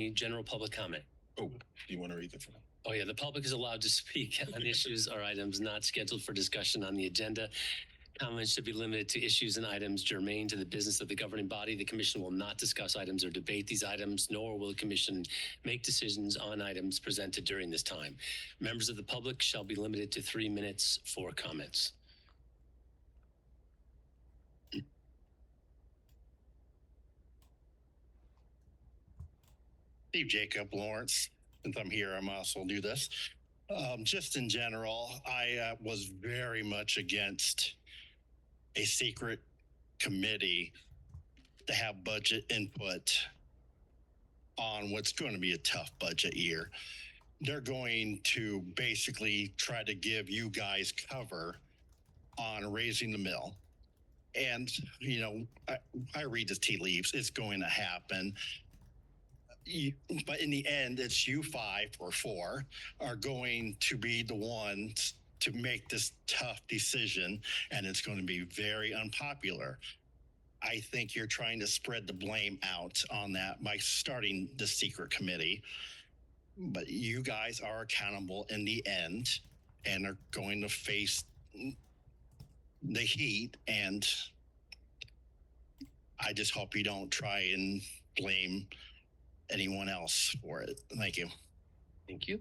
Any general public comment? Oh, do you want to read the phone? Oh yeah, the public is allowed to speak on issues or items not scheduled for discussion on the agenda. Comments should be limited to issues and items germane to the business of the governing body. The commission will not discuss items or debate these items, nor will the commission make decisions on items presented during this time. Members of the public shall be limited to 3 minutes for comments. Steve Jacob Lawrence. Since I'm here, I'm also do this. Just in general, I was very much against a secret committee to have budget input on what's going to be a tough budget year. They're going to basically try to give you guys cover on raising the mill. And, you know, I read the tea leaves. It's going to happen. But in the end, it's you 5 or 4 are going to be the ones to make this tough decision, and it's going to be very unpopular. I think you're trying to spread the blame out on that by starting the secret committee, but you guys are accountable in the end and are going to face the heat, and I just hope you don't try and blame anyone else for it. Thank you. Thank you.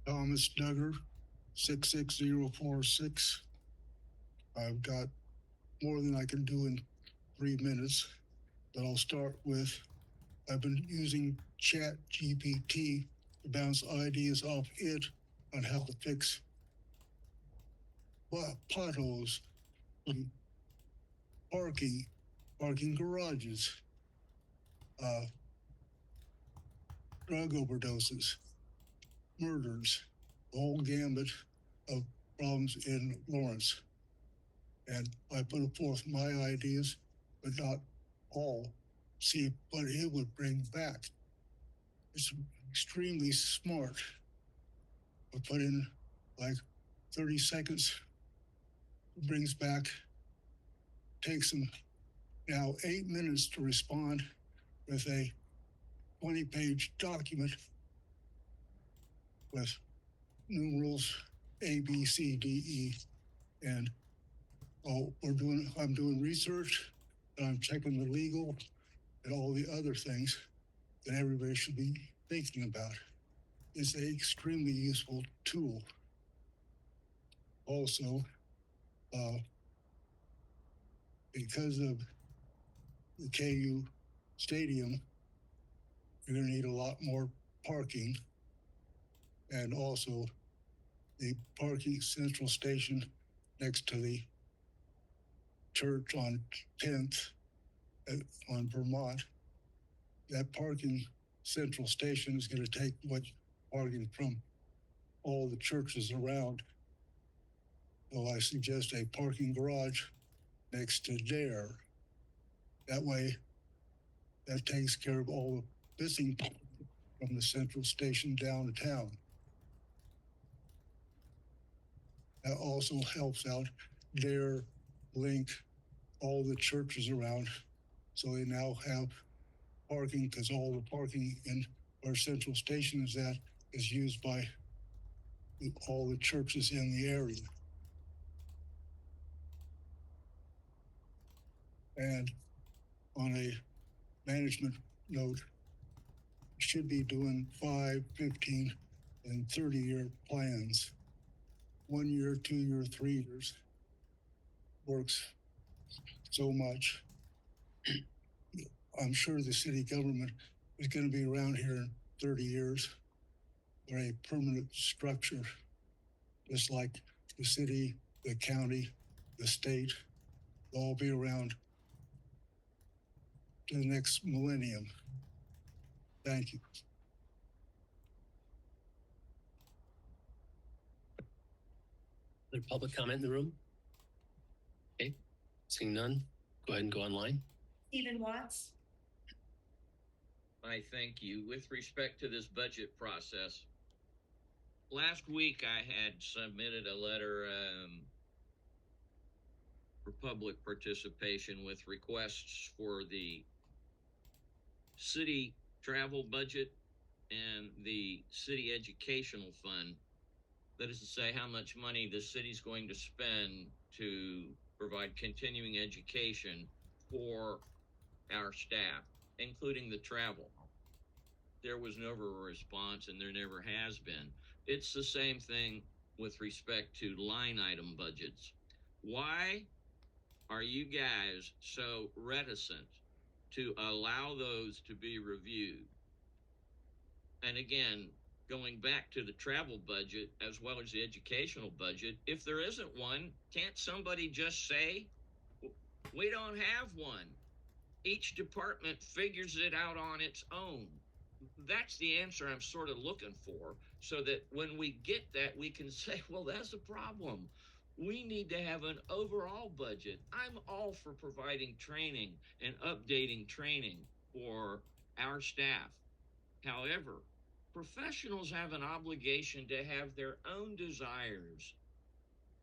Thomas Duggar, 66046. I've got more than I can do in 3 minutes, but I'll start with, I've been using Chat GPT to bounce ideas off it on how to fix potholes, parking garages, drug overdoses, murders, the whole gambit of problems in Lawrence. And I put forth my ideas, but not all, see what it would bring back. It's extremely smart. I put in like 30 seconds, it brings back, takes them now 8 minutes to respond with a 20-page document with numerals A, B, C, D, E, and I'm doing research, and I'm checking the legal and all the other things that everybody should be thinking about. It's an extremely useful tool. Also, because of the KU stadium, you're going to need a lot more parking, and also the parking central station next to the church on 10th on Vermont. That parking central station is going to take much parking from all the churches around. So I suggest a parking garage next to there. That way, that takes care of all the missing from the central station downtown. That also helps out their link all the churches around, so they now have parking, because all the parking in where central station is at is used by all the churches in the area. And on a management note, should be doing 5, 15, and 30-year plans. 1 year, 2 year, 3 years works so much. I'm sure the city government is going to be around here in 30 years. They're a permanent structure, just like the city, the county, the state. They'll all be around to the next millennium. Thank you. Other public comment in the room? Okay, seeing none, go ahead and go online. Stephen Watts. I thank you. With respect to this budget process, last week I had submitted a letter for public participation with requests for the city travel budget and the city educational fund. That is to say, how much money the city's going to spend to provide continuing education for our staff, including the travel. There was never a response, and there never has been. It's the same thing with respect to line item budgets. Why are you guys so reticent to allow those to be reviewed? And again, going back to the travel budget as well as the educational budget, if there isn't one, can't somebody just say, we don't have one? Each department figures it out on its own. That's the answer I'm sort of looking for, so that when we get that, we can say, well, that's a problem. We need to have an overall budget. I'm all for providing training and updating training for our staff. However, professionals have an obligation to have their own desires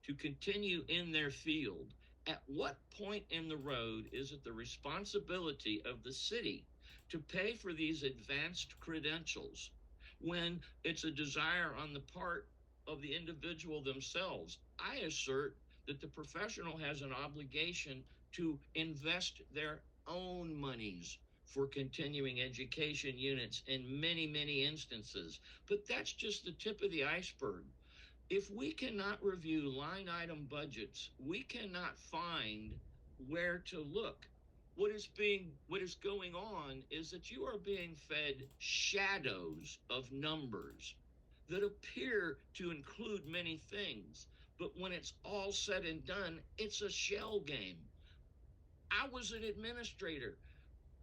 to continue in their field. At what point in the road is it the responsibility of the city to pay for these advanced credentials when it's a desire on the part of the individual themselves? I assert that the professional has an obligation to invest their own monies for continuing education units in many, many instances. But that's just the tip of the iceberg. If we cannot review line item budgets, we cannot find where to look. What is going on is that you are being fed shadows of numbers that appear to include many things, but when it's all said and done, it's a shell game. I was an administrator.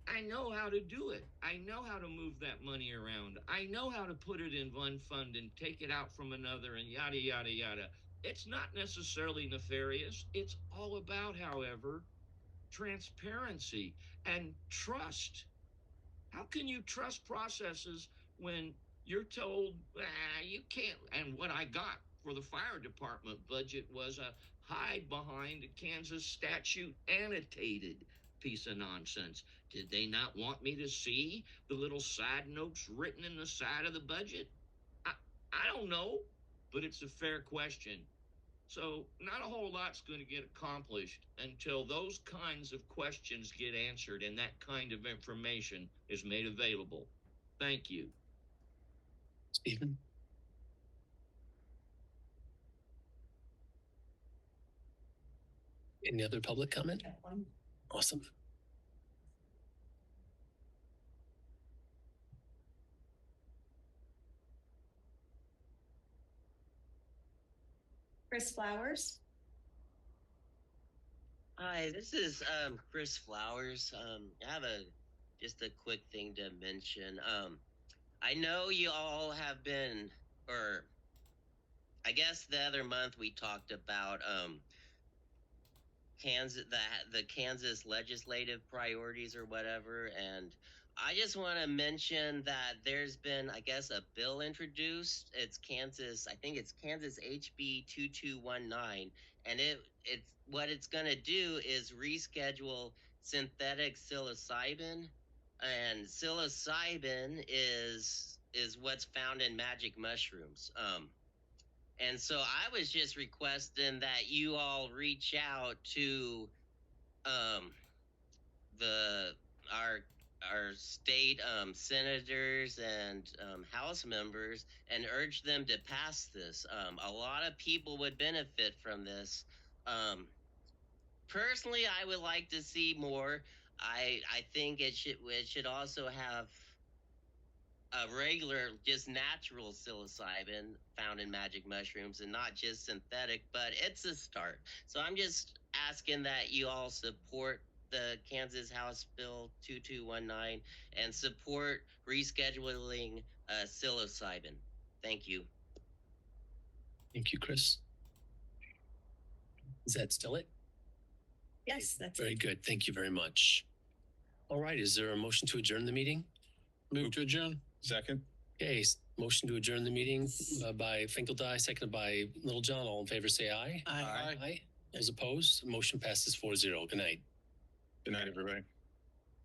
I know how to do it. I know how to move that money around. I know how to put it in one fund and take it out from another and yada, yada, yada. It's not necessarily nefarious. It's all about, however, transparency and trust. How can you trust processes when you're told, you can't? And what I got for the fire department budget was a hide behind a Kansas statute annotated piece of nonsense. Did they not want me to see the little side notes written in the side of the budget? I, I don't know, but it's a fair question. So not a whole lot's going to get accomplished until those kinds of questions get answered and that kind of information is made available. Thank you. Stephen? Any other public comment? Awesome. Chris Flowers. Hi, this is Chris Flowers. I have just a quick thing to mention. I know you all have been, or I guess the other month we talked about Kansas, the Kansas legislative priorities or whatever, and I just want to mention that there's been, I guess, a bill introduced. It's Kansas, I think it's Kansas HB 2219, and it's what it's going to do is reschedule synthetic psilocybin, and psilocybin is what's found in magic mushrooms. And so I was just requesting that you all reach out to our state senators and House members and urge them to pass this. A lot of people would benefit from this. Personally, I would like to see more. I think it should also have a regular, just natural psilocybin found in magic mushrooms and not just synthetic, but it's a start. So I'm just asking that you all support the Kansas House Bill 2219 and support rescheduling psilocybin. Thank you. Thank you, Chris. Is that still it? Yes, that's Very it. good. Thank you very much. All right. Is there a motion to adjourn the meeting? Move to adjourn. Second. Okay, motion to adjourn the meeting by Finkeldie, seconded by Littlejohn. All in favor, say aye. Aye. Aye. Those opposed, motion passes 4-0. Good night. Good night, everybody.